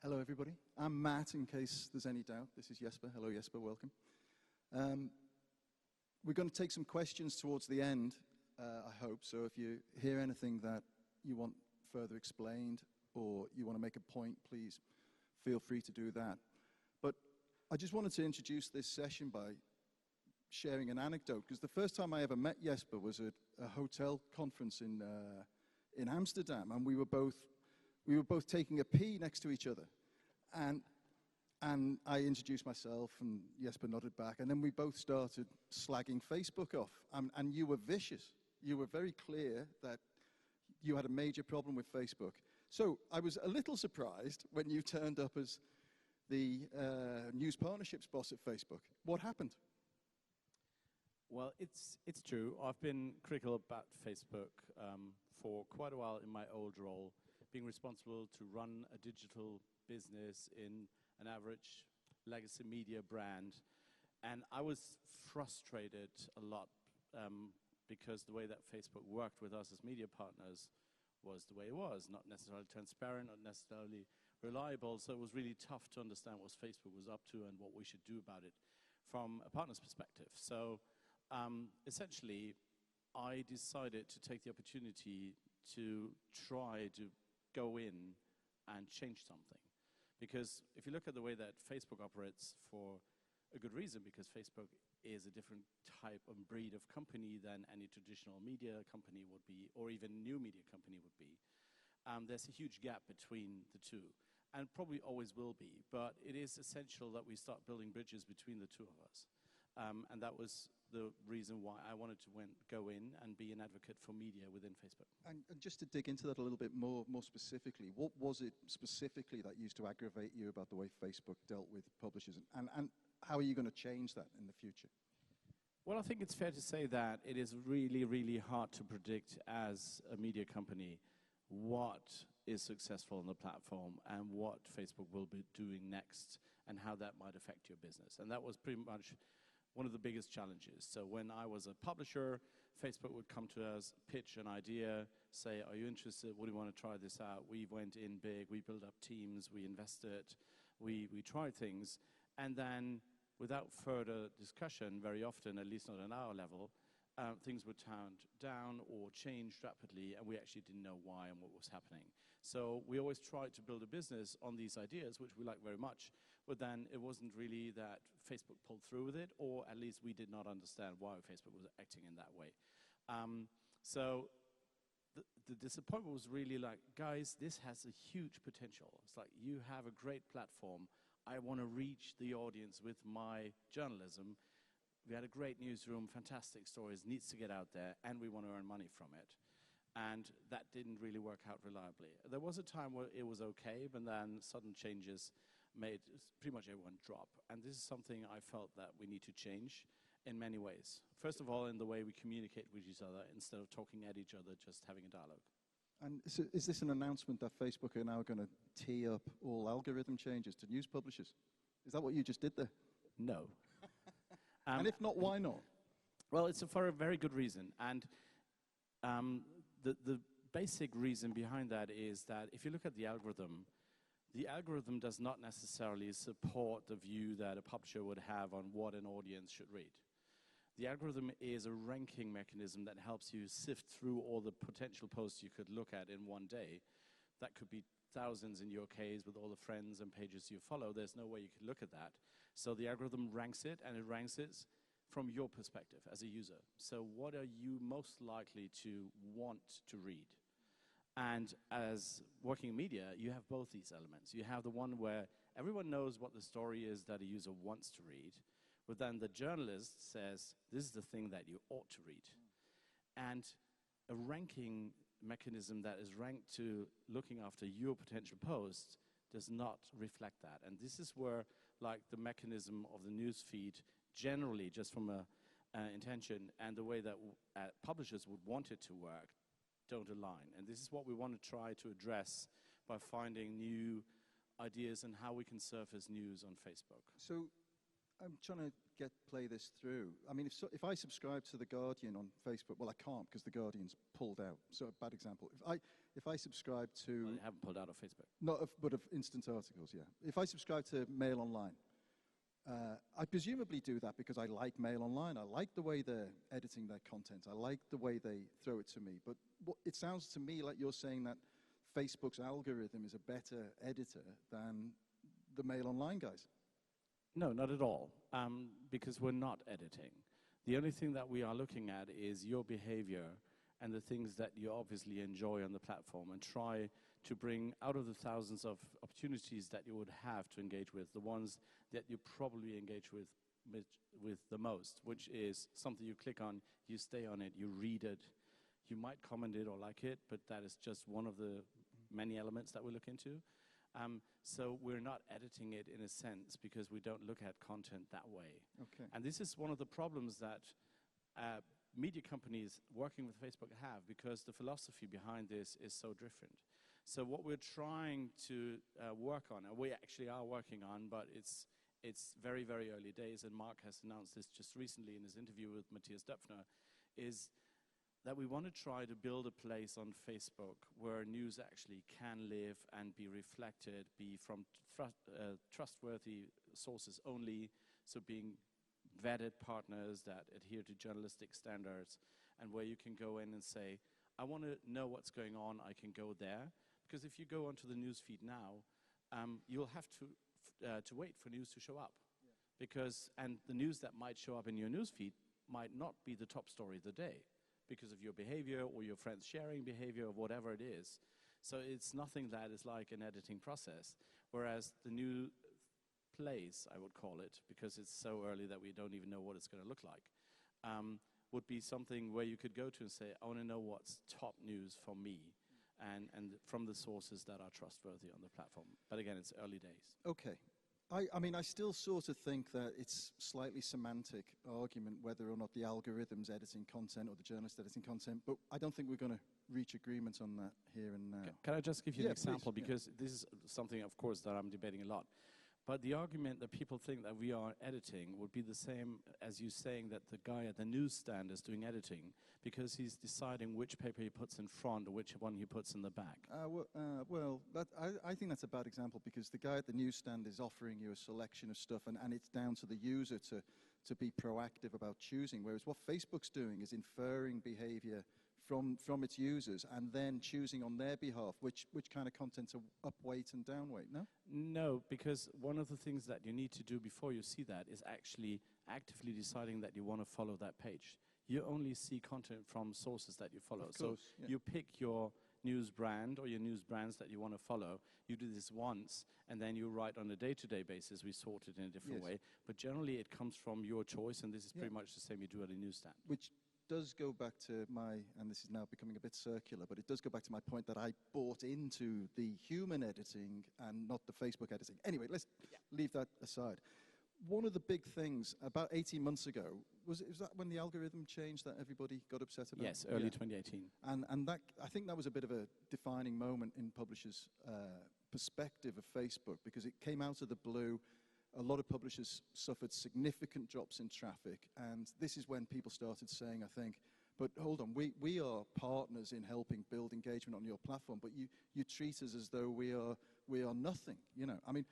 Hello, everybody. I'm Matt, in case there's any doubt. This is Jesper. Hello, Jesper. Welcome. We're going to take some questions towards the end, I hope. So if you hear anything that you want further explained or you want to make a point, please feel free to do that. But I just wanted to introduce this session by sharing an anecdote, because the first time I ever met Jesper was at a hotel conference in Amsterdam, and we were both taking a pee next to each other. And I introduced myself, and Jesper nodded back, and then we both started slagging Facebook off. And you were vicious. You were very clear that you had a major problem with Facebook. So I was a little surprised when you turned up as the news partnerships boss at Facebook. What happened? Well, it's true. I've been critical about Facebook for quite a while in my old role, being responsible to run a digital business in an average legacy media brand. And I was frustrated a lot because the way that Facebook worked with us as media partners was the way it was, not necessarily transparent, not necessarily reliable. So it was really tough to understand what Facebook was up to and what we should do about it from a partner's perspective. So essentially, I decided to take the opportunity to try to go in and change something. Because if you look at the way that Facebook operates, for a good reason, because Facebook is a different type and breed of company than any traditional media company would be, or even new media company would be, there's a huge gap between the two, and probably always will be. But it is essential that we start building bridges between the two of us. And that was the reason why I wanted to go in and be an advocate for media within Facebook. And just to dig into that a little bit more specifically, what was it specifically that used to aggravate you about the way Facebook dealt with publishers? And how are you going to change that in the future? Well, I think it's fair to say that it is really, really hard to predict as a media company what is successful on the platform and what Facebook will be doing next and how that might affect your business. And that was pretty much one of the biggest challenges. So when I was a publisher, Facebook would come to us, pitch an idea, say, are you interested? Would you want to try this out? We went in big, we built up teams, we invested, we tried things. And then without further discussion, very often, at least not on our level, things were turned down or changed rapidly, and we actually didn't know why and what was happening. So we always tried to build a business on these ideas, which we like very much, but then it wasn't really that Facebook pulled through with it, or at least we did not understand why Facebook was acting in that way. So the disappointment was really like, guys, this has a huge potential. It's like, you have a great platform. I want to reach the audience with my journalism. We had a great newsroom, fantastic stories, needs to get out there, and we want to earn money from it. And that didn't really work out reliably. There was a time where it was okay, but then sudden changes made pretty much everyone drop. And this is something I felt that we need to change in many ways. First of all, in the way we communicate with each other, instead of talking at each other, just having a dialogue. And so is this an announcement that Facebook are now going to tee up all algorithm changes to news publishers? Is that what you just did there? No. And if not, why not? Well, it's for a very good reason. And the basic reason behind that is that if you look at the algorithm does not necessarily support the view that a publisher would have on what an audience should read. The algorithm is a ranking mechanism that helps you sift through all the potential posts you could look at in one day. That could be thousands in your case with all the friends and pages you follow. There's no way you could look at that. So the algorithm ranks it, and it ranks it from your perspective as a user. So what are you most likely to want to read? And as working in media, you have both these elements. You have the one where everyone knows what the story is that a user wants to read, but then the journalist says, this is the thing that you ought to read. And a ranking mechanism that is ranked to looking after your potential posts does not reflect that. And this is where, like, the mechanism of the news feed generally, just from a intention and the way that publishers would want it to work, don't align. And this is what we want to try to address by finding new ideas on how we can surface news on Facebook. So I'm trying to play this through. I mean, if I subscribe to The Guardian on Facebook, well, I can't because The Guardian's pulled out. So a bad example. If I subscribe to... Well, they haven't pulled out of Facebook. Not of, but of instant articles, yeah. If I subscribe to Mail Online, I presumably do that because I like Mail Online. I like the way they're editing their content. I like the way they throw it to me. But it sounds to me like you're saying that Facebook's algorithm is a better editor than the Mail Online guys. No, not at all, because we're not editing. The only thing that we are looking at is your behavior and the things that you obviously enjoy on the platform, and try to bring out of the thousands of opportunities that you would have to engage with, the ones that you probably engage with the most, which is something you click on, you stay on it, you read it, you might comment it or like it, but that is just one of the many elements that we look into. So we're not editing it in a sense because we don't look at content that way. Okay. And this is one of the problems that media companies working with Facebook have, because the philosophy behind this is so different. So what we're trying to work on, and we actually are working on, but it's very, very early days, and Mark has announced this just recently in his interview with Matthias Döpfner, is that we want to try to build a place on Facebook where news actually can live and be reflected, be from trustworthy sources only, so being vetted partners that adhere to journalistic standards, and where you can go in and say, I want to know what's going on, I can go there. Because if you go onto the news feed now, you'll have to wait for news to show up. Yeah. And the news that might show up in your news feed might not be the top story of the day, because of your behavior or your friends sharing behavior or whatever it is. So it's nothing that is like an editing process. Whereas the new place, I would call it, because it's so early that we don't even know what it's going to look like, would be something where you could go to and say, I want to know what's top news for me, and from the sources that are trustworthy on the platform. But again, it's early days. Okay. I mean, I still sort of think that it's slightly semantic argument whether or not the algorithm's editing content or the journalist editing content, but I don't think we're going to reach agreement on that here and now. Can I just give you an example? Please, because this is something, of course, that I'm debating a lot. But the argument that people think that we are editing would be the same as you saying that the guy at the newsstand is doing editing because he's deciding which paper he puts in front or which one he puts in the back. I think that's a bad example, because the guy at the newsstand is offering you a selection of stuff, and it's down to the user to be proactive about choosing, whereas what Facebook's doing is inferring behavior from its users and then choosing on their behalf which kind of content to upweight and downweight, no? No, because one of the things that you need to do before you see that is actually actively deciding that you want to follow that page. You only see content from sources that you follow. Of course, so yeah. You pick your news brand or your news brands that you want to follow. You do this once, and then you write on a day-to-day basis. We sort it in a different way. But generally, it comes from your choice, and this is pretty much the same you do at a newsstand. Which does go back to and this is now becoming a bit circular, but it does go back to my point that I bought into the human editing and not the Facebook editing. Anyway, let's leave that aside. One of the big things about 18 months ago, was that when the algorithm changed that everybody got upset about? Yes, early 2018. And that, I think that was a bit of a defining moment in publishers' perspective of Facebook, because it came out of the blue. A lot of publishers suffered significant drops in traffic, and this is when people started saying, I think, but hold on, we are partners in helping build engagement on your platform, but you treat us as though we are nothing, you know. I mean,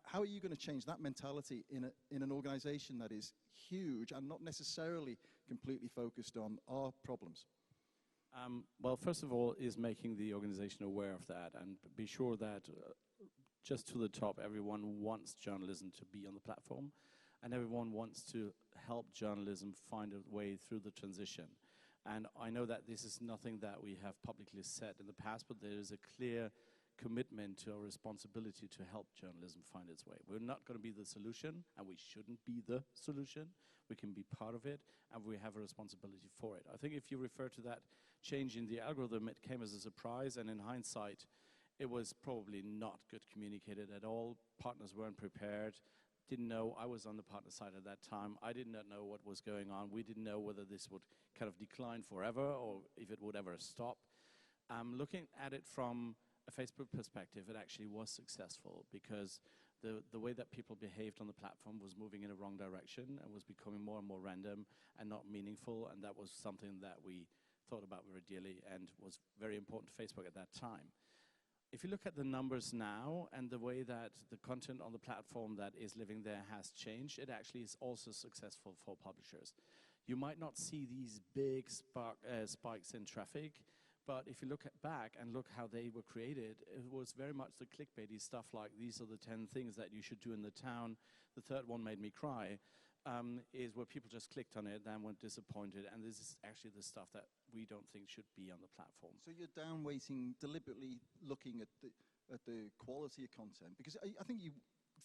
how are you going to change that mentality in an organization that is huge and not necessarily completely focused on our problems? Well, first of all, is making the organization aware of that, and be sure that just to the top, everyone wants journalism to be on the platform, and everyone wants to help journalism find a way through the transition. And I know that this is nothing that we have publicly said in the past, but there is a clear commitment to our responsibility to help journalism find its way. We're not going to be the solution, and we shouldn't be the solution. We can be part of it, and we have a responsibility for it. I think if you refer to that change in the algorithm, it came as a surprise, and in hindsight, it was probably not good communicated at all. Partners weren't prepared, didn't know. I was on the partner side at that time. I did not know what was going on. We didn't know whether this would kind of decline forever or if it would ever stop. Looking at it from a Facebook perspective, it actually was successful, because the way that people behaved on the platform was moving in a wrong direction and was becoming more and more random and not meaningful, and that was something that we thought about very dearly and was very important to Facebook at that time. If you look at the numbers now and the way that the content on the platform that is living there has changed, it actually is also successful for publishers. You might not see these big spikes in traffic, but if you look back and look how they were created, it was very much the clickbaity stuff like, these are the 10 things that you should do in the town. The third one made me cry, is where people just clicked on it, then went disappointed, and this is actually the stuff that we don't think should be on the platform. So you're down-weighting, deliberately looking at the quality of content, because I think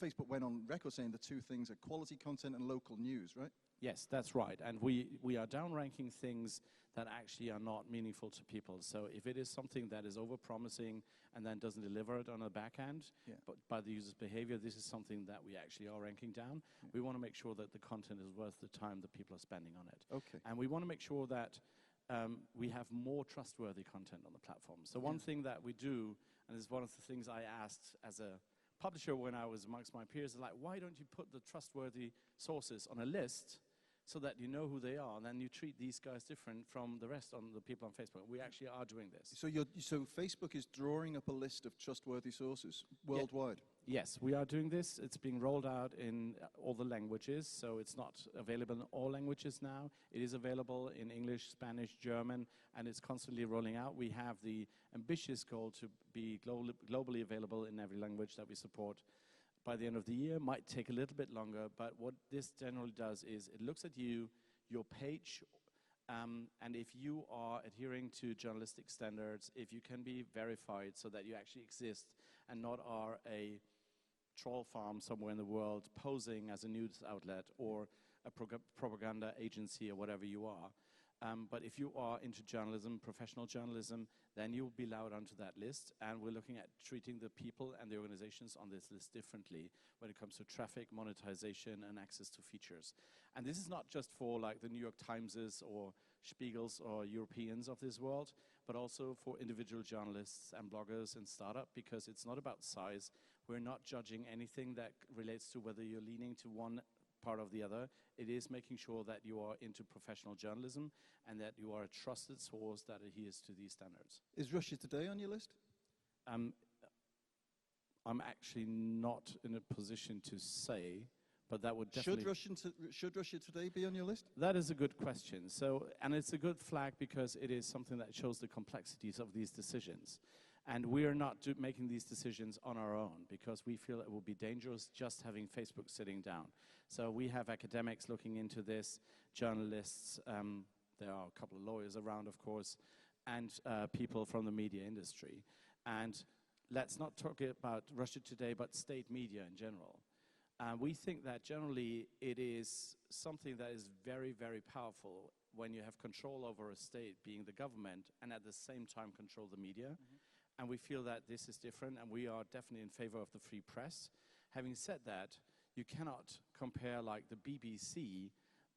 Facebook went on record saying the two things are quality content and local news, right? Yes, that's right. And we are down-ranking things that actually are not meaningful to people. So if it is something that is over-promising and then doesn't deliver it on the back end, but by the user's behavior, this is something that we actually are ranking down. Yeah. We want to make sure that the content is worth the time that people are spending on it. Okay. And we want to make sure that we have more trustworthy content on the platform. So one thing that we do, and this is one of the things I asked as a publisher when I was amongst my peers, is like, why don't you put the trustworthy sources on a list so that you know who they are, and then you treat these guys different from the rest on the people on Facebook. We actually are doing this. So Facebook is drawing up a list of trustworthy sources worldwide? Yes, we are doing this. It's being rolled out in all the languages, so it's not available in all languages now. It is available in English, Spanish, German, and it's constantly rolling out. We have the ambitious goal to be globally available in every language that we support by the end of the year. Might take a little bit longer, but what this generally does is it looks at you, your page, and if you are adhering to journalistic standards, if you can be verified so that you actually exist and not are a troll farm somewhere in the world posing as a news outlet or a propaganda agency or whatever you are. But if you are into journalism, professional journalism, then you'll be allowed onto that list. And we're looking at treating the people and the organizations on this list differently when it comes to traffic, monetization, and access to features. And this is not just for like the New York Timeses or Spiegels or Europeans of this world, but also for individual journalists and bloggers and startup, because it's not about size. We're not judging anything that relates to whether you're leaning to one part of the other. It is making sure that you are into professional journalism and that you are a trusted source that adheres to these standards. Is Russia Today on your list? I'm actually not in a position to say, but that would definitely... Should Russia Today be on your list? That is a good question. So, and it's a good flag because it is something that shows the complexities of these decisions. And we are not making these decisions on our own because we feel it would be dangerous just having Facebook sitting down. So we have academics looking into this, journalists, there are a couple of lawyers around, of course, and people from the media industry. And let's not talk about Russia Today, but state media in general. We think that generally it is something that is very, very powerful when you have control over a state, being the government, and at the same time control the media. Mm-hmm. And we feel that this is different, and we are definitely in favor of the free press. Having said that, you cannot compare like the BBC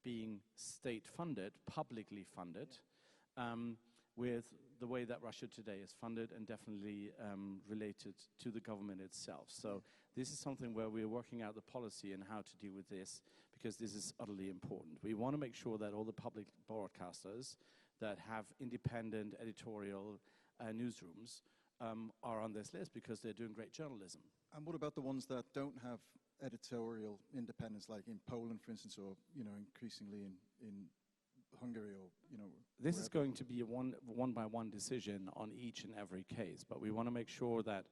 being state-funded, publicly funded, with the way that Russia Today is funded and definitely related to the government itself. So this is something where we're working out the policy and how to deal with this, because this is utterly important. We want to make sure that all the public broadcasters that have independent editorial newsrooms are on this list because they're doing great journalism. And what about the ones that don't have editorial independence, like in Poland, for instance, or increasingly in Hungary, or This wherever? is going to be a one-by-one decision on each and every case, but we want to make sure that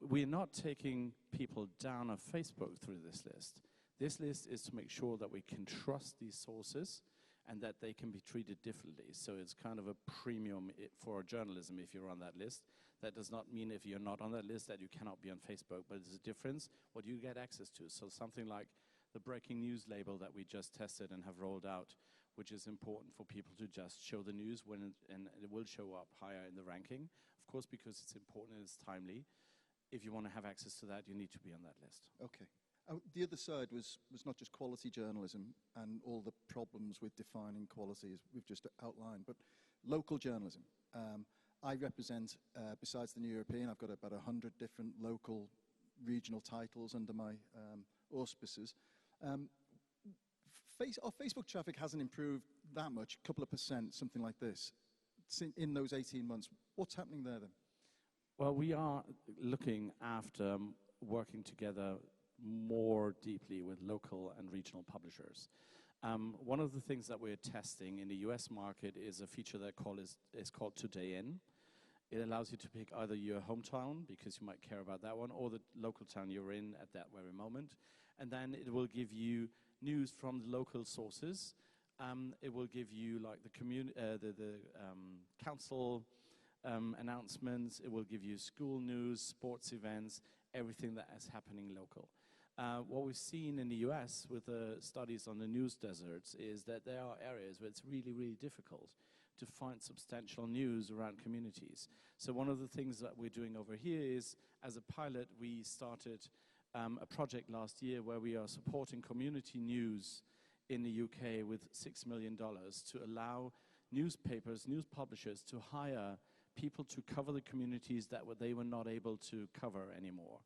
we're not taking people down of Facebook through this list. This list is to make sure that we can trust these sources and that they can be treated differently. So it's kind of a premium for journalism if you're on that list. That does not mean if you're not on that list that you cannot be on Facebook, but it's a difference what you get access to. So something like the breaking news label that we just tested and have rolled out, which is important for people to just show the news and it will show up higher in the ranking, of course, because it's important and it's timely. If you want to have access to that, you need to be on that list. Okay. The other side was not just quality journalism and all the problems with defining quality, as we've just outlined, but local journalism. I represent, besides the New European, I've got about 100 different local regional titles under my auspices. Our Facebook traffic hasn't improved that much, a couple of percent, something like this, in those 18 months. What's happening there then? Well, we are looking after working together more deeply with local and regional publishers. One of the things that we're testing in the US market is a feature that is called Today In. It allows you to pick either your hometown, because you might care about that one, or the local town you're in at that very moment. And then it will give you news from the local sources. It will give you like the council announcements. It will give you school news, sports events, everything that is happening local. What we've seen in the US with the studies on the news deserts is that there are areas where it's really, really difficult to find substantial news around communities. So one of the things that we're doing over here is, as a pilot, we started a project last year where we are supporting community news in the UK with $6 million to allow newspapers, news publishers to hire people to cover the communities that they were not able to cover anymore.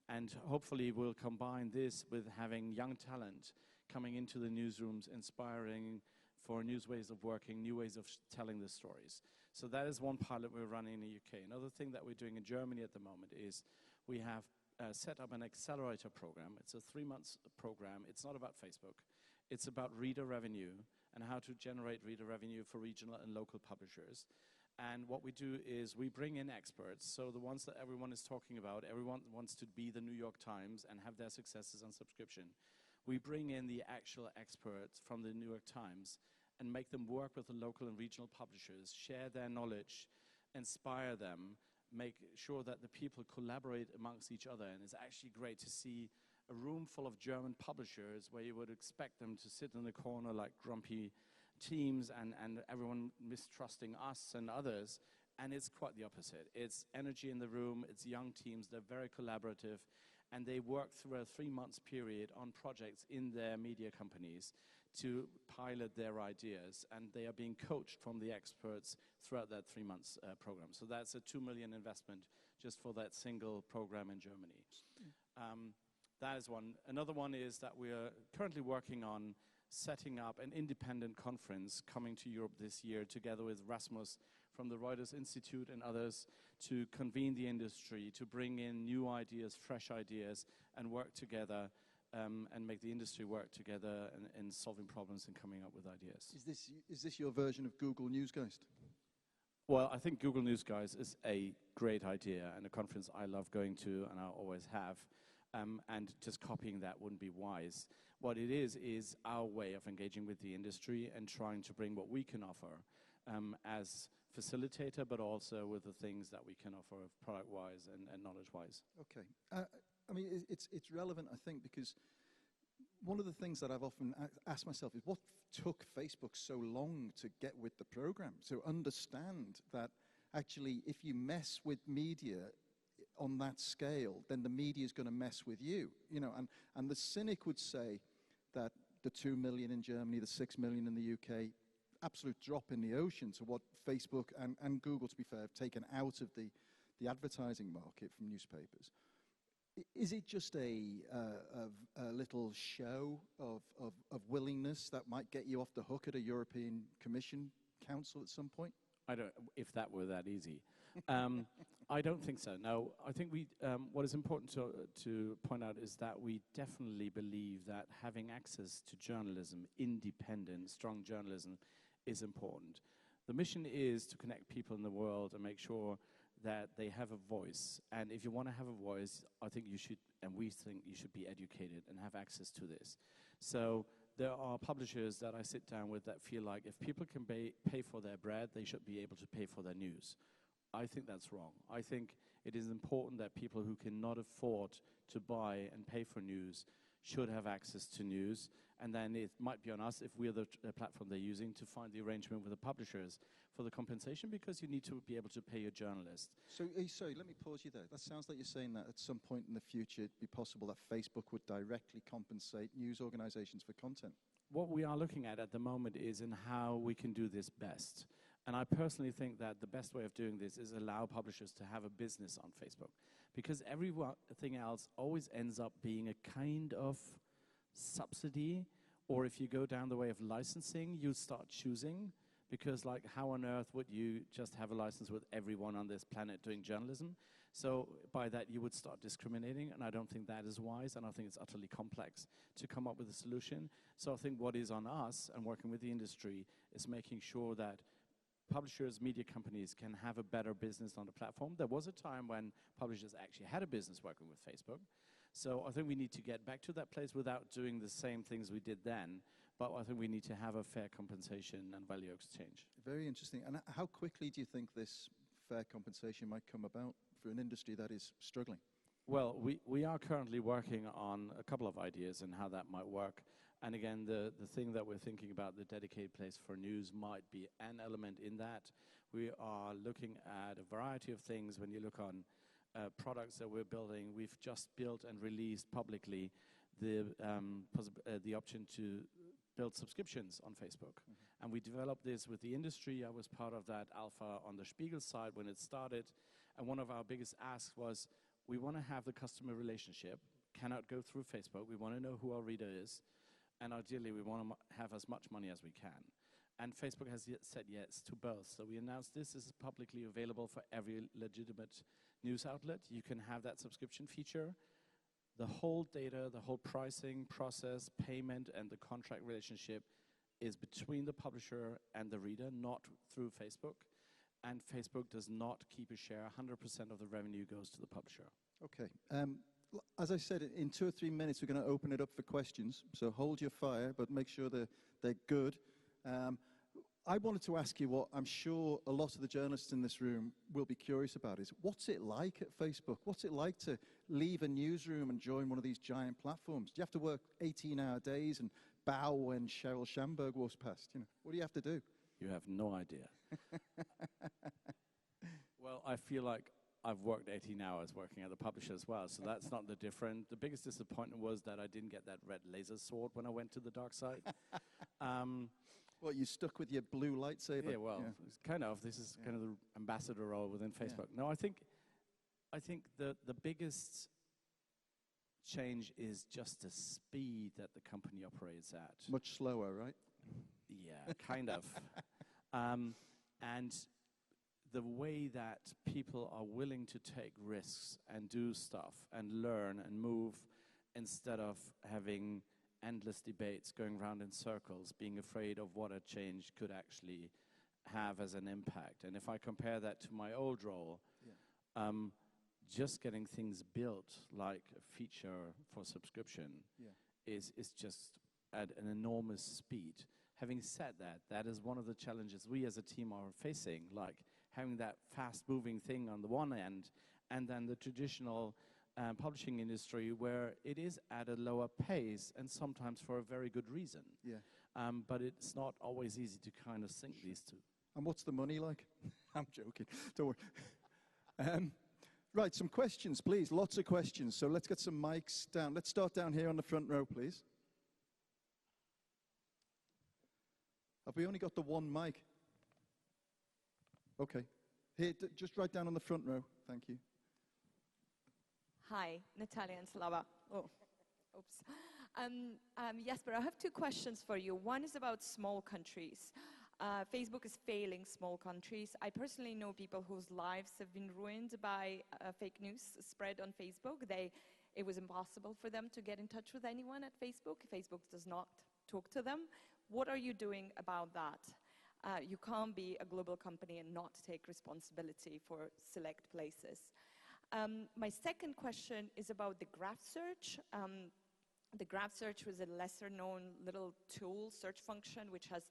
And hopefully we'll combine this with having young talent coming into the newsrooms, inspiring for new ways of working, new ways of telling the stories. So that is one pilot we're running in the UK. Another thing that we're doing in Germany at the moment is we have set up an accelerator program. It's a 3-month program. It's not about Facebook. It's about reader revenue and how to generate reader revenue for regional and local publishers. And what we do is we bring in experts, so the ones that everyone is talking about, everyone wants to be the New York Times and have their successes on subscription. We bring in the actual experts from the New York Times and make them work with the local and regional publishers, share their knowledge, inspire them, make sure that the people collaborate amongst each other. And it's actually great to see a room full of German publishers where you would expect them to sit in the corner like grumpy teams and everyone mistrusting us and others. And it's quite the opposite. It's energy in the room, it's young teams, they're very collaborative, and they work through a 3-month period on projects in their media companies to pilot their ideas, and they are being coached from the experts throughout that 3-month program. So that's a 2 million investment just for that single program in Germany. That is one. Another one is that we are currently working on setting up an independent conference coming to Europe this year together with Rasmus from the Reuters Institute and others to convene the industry, to bring in new ideas, fresh ideas, and work together and make the industry work together in solving problems and coming up with ideas. Is this your version of Google Newsgeist? Well, I think Google Newsgeist is a great idea and a conference I love going to and I always have. And just copying that wouldn't be wise. What it is our way of engaging with the industry and trying to bring what we can offer as facilitator, but also with the things that we can offer product-wise and knowledge-wise. Okay. I mean, it's relevant, I think, because one of the things that I've often asked myself is what took Facebook so long to get with the program? So understand that actually if you mess with media on that scale, then the media is going to mess with you. You know, and the cynic would say that the 2 million in Germany, the 6 million in the UK, absolute drop in the ocean to what Facebook and Google, to be fair, have taken out of the advertising market from newspapers. Is it just a little show of willingness that might get you off the hook at a European Commission Council at some point? I don't. If that were that easy, I don't think so. No, I think what is important to point out is that we definitely believe that having access to journalism, independent, strong journalism, is important. The mission is to connect people in the world and make sure that they have a voice. And if you want to have a voice, I think you should, and we think you should be educated and have access to this. So there are publishers that I sit down with that feel like if people can pay for their bread, they should be able to pay for their news. I think that's wrong. I think it is important that people who cannot afford to buy and pay for news should have access to news. And then it might be on us, if we're the platform they're using, to find the arrangement with the publishers for the compensation, because you need to be able to pay your journalist. So, sorry, let me pause you there. That sounds like you're saying that at some point in the future it'd be possible that Facebook would directly compensate news organizations for content. What we are looking at the moment is in how we can do this best. And I personally think that the best way of doing this is allow publishers to have a business on Facebook. because everything else always ends up being a kind of subsidy, or if you go down the way of licensing, you start choosing, because like how on earth would you just have a license with everyone on this planet doing journalism? So by that you would start discriminating, and I don't think that is wise, and I think it's utterly complex to come up with a solution. So I think what is on us and working with the industry is making sure that publishers, media companies can have a better business on the platform. There was a time when publishers actually had a business working with Facebook. So I think we need to get back to that place without doing the same things we did then. But I think we need to have a fair compensation and value exchange. Very interesting. And how quickly do you think this fair compensation might come about for an industry that is struggling? Well, we are currently working on a couple of ideas and how that might work. And again, the thing that we're thinking about, the dedicated place for news, might be an element in that. We are looking at a variety of things. When you look on products that we're building, we've just built and released publicly the option to build subscriptions on Facebook. Mm-hmm. And we developed this with the industry. I was part of that alpha on the Spiegel side when it started. And one of our biggest asks was, we want to have the customer relationship, cannot go through Facebook. We want to know who our reader is. And ideally, we want to have as much money as we can. And Facebook has said yes to both. So we announced this is publicly available for every legitimate news outlet. You can have that subscription feature. The whole data, the whole pricing process, payment, and the contract relationship is between the publisher and the reader, not through Facebook. And Facebook does not keep a share. 100% of the revenue goes to the publisher. Okay. As I said, in 2 or 3 minutes, we're going to open it up for questions. So hold your fire, but make sure they're good. I wanted to ask you what I'm sure a lot of the journalists in this room will be curious about is, what's it like at Facebook? What's it like to leave a newsroom and join one of these giant platforms? Do you have to work 18-hour days and bow when Sheryl Sandberg walks past? You know, what do you have to do? You have no idea. Well, I feel like I've worked 18 hours working at the publisher as well, so that's not the different. The biggest disappointment was that I didn't get that red laser sword when I went to the dark side. What, you stuck with your blue lightsaber? Yeah, well, it's kind of. This is kind of the ambassador role within Facebook. No, I think the biggest change is just the speed that the company operates at. Much slower, right? Yeah, kind of. And the way that people are willing to take risks and do stuff and learn and move, instead of having endless debates going round in circles, being afraid of what a change could actually have as an impact. And if I compare that to my old role, just getting things built, like a feature for subscription, is just at an enormous speed. Having said that, that is one of the challenges we as a team are facing, like having that fast-moving thing on the one end, and then the traditional publishing industry where it is at a lower pace, and sometimes for a very good reason. Yeah. But it's not always easy to kind of sync these two. And what's the money like? I'm joking. Don't worry. Right, some questions, please. Lots of questions. So let's get some mics down. Let's start down here on the front row, please. Have we only got the one mic? Okay. Here, just right down on the front row. Thank you. Hi, Natalia and Slava. Oh, oops. Jesper, I have 2 questions for you. One is about small countries. Facebook is failing small countries. I personally know people whose lives have been ruined by fake news spread on Facebook. It was impossible for them to get in touch with anyone at Facebook. Facebook does not talk to them. What are you doing about that? You can't be a global company and not take responsibility for select places. My second question is about the graph search. The graph search was a lesser known little tool, search function, which has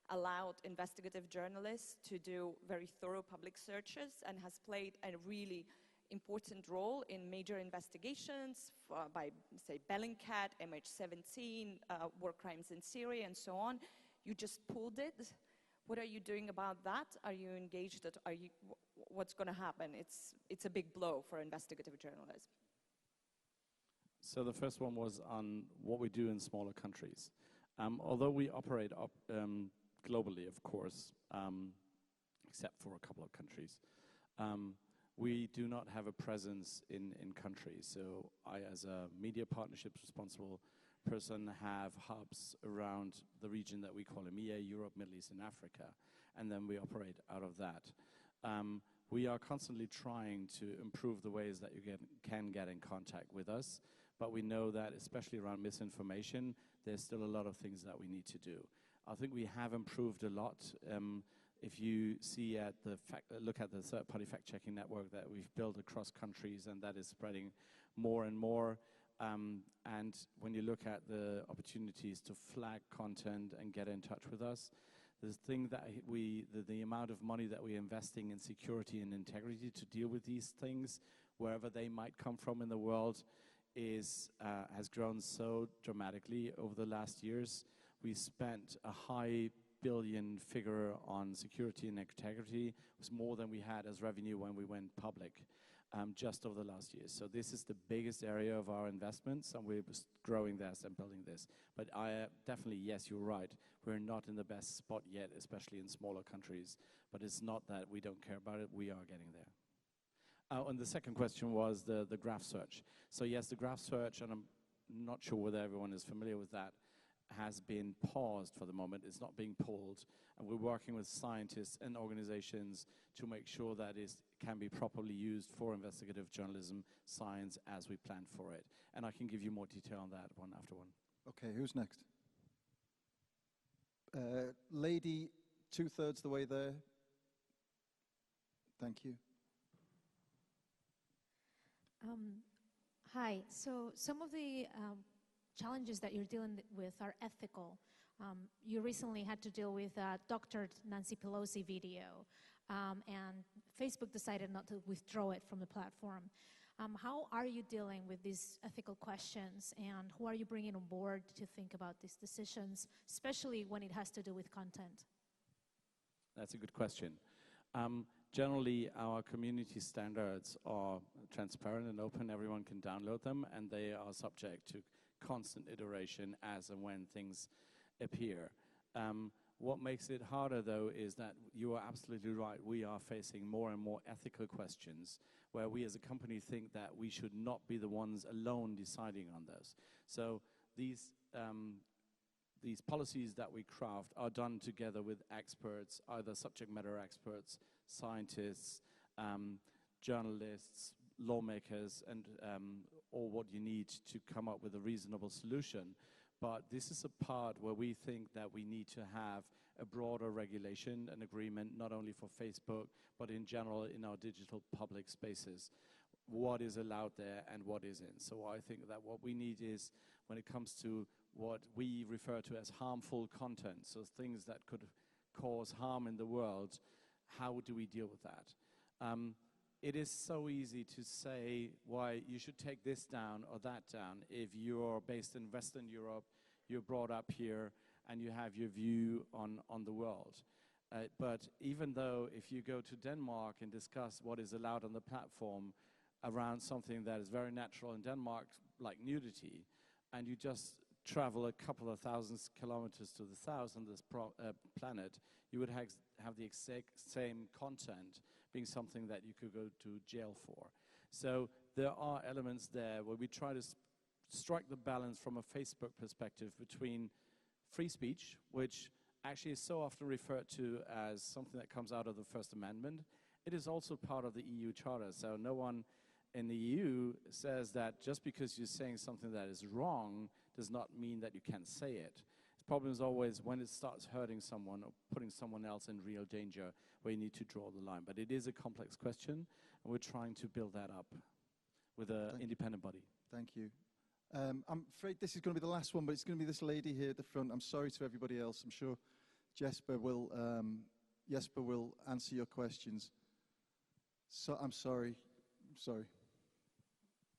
allowed investigative journalists to do very thorough public searches and has played a really important role in major investigations by, say, Bellingcat, MH17, war crimes in Syria, and so on. You just pulled it. What are you doing about that? Are you engaged? What's going to happen? It's a big blow for investigative journalism. So the first one was on what we do in smaller countries. Although we operate globally, of course, except for a couple of countries, we do not have a presence in countries. So I, as a media partnerships responsible person, have hubs around the region that we call EMEA, Europe, Middle East, and Africa, and then we operate out of that. We are constantly trying to improve the ways that you can get in contact with us, but we know that, especially around misinformation, there's still a lot of things that we need to do. I think we have improved a lot. If you see at look at the third-party fact-checking network that we've built across countries, and that is spreading more and more. And when you look at the opportunities to flag content and get in touch with us, the thing that the amount of money that we're investing in security and integrity to deal with these things, wherever they might come from in the world, has grown so dramatically over the last years. We spent a high billion figure on security and integrity. It was more than we had as revenue when we went public, just over the last year. So this is the biggest area of our investments, and we're growing this and building this. But definitely, yes, you're right. We're not in the best spot yet, especially in smaller countries. But it's not that we don't care about it. We are getting there. And the second question was the graph search. So yes, the graph search, and I'm not sure whether everyone is familiar with that, has been paused for the moment. It's not being pulled. And we're working with scientists and organizations to make sure that it can be properly used for investigative journalism, science, as we plan for it. And I can give you more detail on that one after one. Okay, who's next? Lady, 2/3 the way there. Thank you. Hi. So some of the challenges that you're dealing with are ethical. You recently had to deal with a doctored Nancy Pelosi video, and Facebook decided not to withdraw it from the platform. How are you dealing with these ethical questions, and who are you bringing on board to think about these decisions, especially when it has to do with content? That's a good question. Generally, our community standards are transparent and open. Everyone can download them, and they are subject to constant iteration as and when things appear. What makes it harder, though, is that you are absolutely right. We are facing more and more ethical questions where we as a company think that we should not be the ones alone deciding on those. So these policies that we craft are done together with experts, either subject matter experts, scientists, journalists, lawmakers, and all what you need to come up with a reasonable solution. But this is a part where we think that we need to have a broader regulation and agreement, not only for Facebook, but in general in our digital public spaces, what is allowed there and what isn't. So I think that what we need is, when it comes to what we refer to as harmful content, so things that could cause harm in the world, how do we deal with that? It is so easy to say why you should take this down or that down if you're based in Western Europe, you're brought up here, and you have your view on the world. But even though if you go to Denmark and discuss what is allowed on the platform around something that is very natural in Denmark, like nudity, and you just travel a couple of thousand kilometers to the south on this planet, you would have the exact same content being something that you could go to jail for. So there are elements there where we try to strike the balance from a Facebook perspective between free speech, which actually is so often referred to as something that comes out of the First Amendment. It is also part of the EU Charter, so no one in the EU says that just because you're saying something that is wrong does not mean that you can't say it. The problem is always when it starts hurting someone or putting someone else in real danger, where you need to draw the line. But it is a complex question, and we're trying to build that up with an independent body. Thank you. I'm afraid this is going to be the last one, but it's going to be this lady here at the front. I'm sorry to everybody else. I'm sure Jesper will answer your questions. So I'm sorry.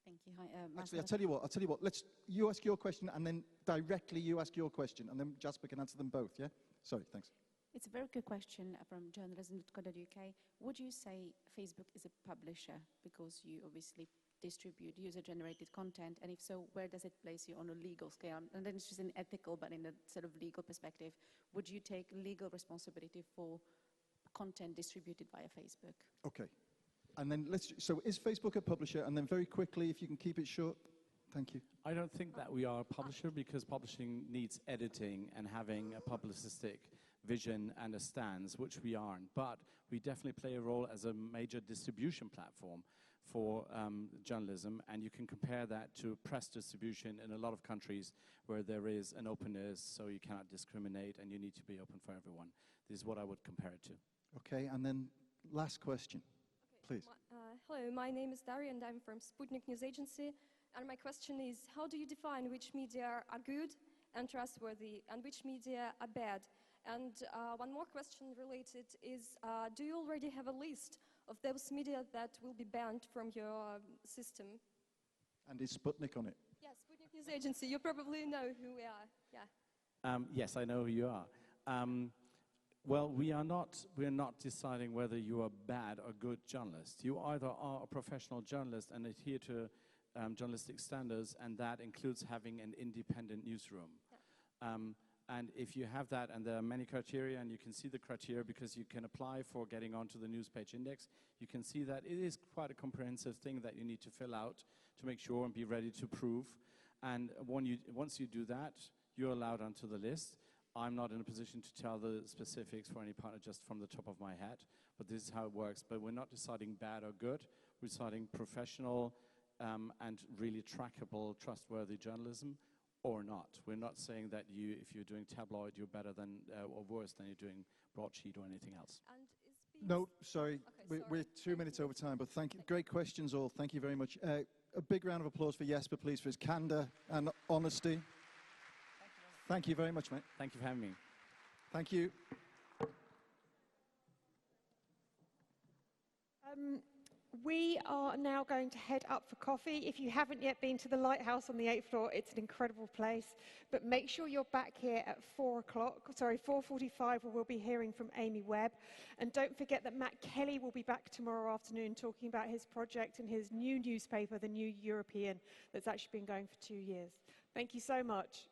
Thank you. Hi, Actually, I'll tell you what. You ask your question, and then directly you ask your question, and then Jasper can answer them both, yeah? Sorry, thanks. It's a very good question from journalism.co.uk. Would you say Facebook is a publisher because you obviously distribute user-generated content, and if so, where does it place you on a legal scale? And then it's just an ethical, but in a sort of legal perspective, would you take legal responsibility for content distributed via Facebook? Okay. And then so is Facebook a publisher? And then very quickly, if you can keep it short. Thank you. I don't think that we are a publisher because publishing needs editing and having a publicistic vision and a stance, which we aren't. But we definitely play a role as a major distribution platform for journalism, and you can compare that to press distribution in a lot of countries where there is an openness, so you cannot discriminate and you need to be open for everyone. This is what I would compare it to. Okay, and then last question, please. Hello, my name is Daria and I'm from Sputnik News Agency. And my question is, how do you define which media are good and trustworthy and which media are bad? And one more question related is, do you already have a list of those media that will be banned from your system? And is Sputnik on it? Yes, Sputnik News Agency. You probably know who we are. Yeah. Yes, I know who you are. Well, we're not deciding whether you are bad or good journalist. You either are a professional journalist and adhere to journalistic standards, and that includes having an independent newsroom. Yeah. And if you have that, and there are many criteria, and you can see the criteria because you can apply for getting onto the news page index, you can see that it is quite a comprehensive thing that you need to fill out to make sure and be ready to prove. And once you do that, you're allowed onto the list. I'm not in a position to tell the specifics for any partner just from the top of my head, but this is how it works. But we're not deciding bad or good. We're deciding professional and really trackable, trustworthy journalism or not. We're not saying that if you're doing tabloid, you're better than or worse than you're doing broadsheet or anything else. And no, sorry, okay, we're 2 minutes over time, but thank you. Great questions all. Thank you very much. A big round of applause for Jesper, please, for his candor and honesty. Thank you very much, mate. Thank you for having me. Thank you. We are now going to head up for coffee. If you haven't yet been to the Lighthouse on the 8th floor, it's an incredible place. But make sure you're back here at 4:45, where we'll be hearing from Amy Webb. And don't forget that Matt Kelly will be back tomorrow afternoon talking about his project and his new newspaper, The New European, that's actually been going for 2 years. Thank you so much.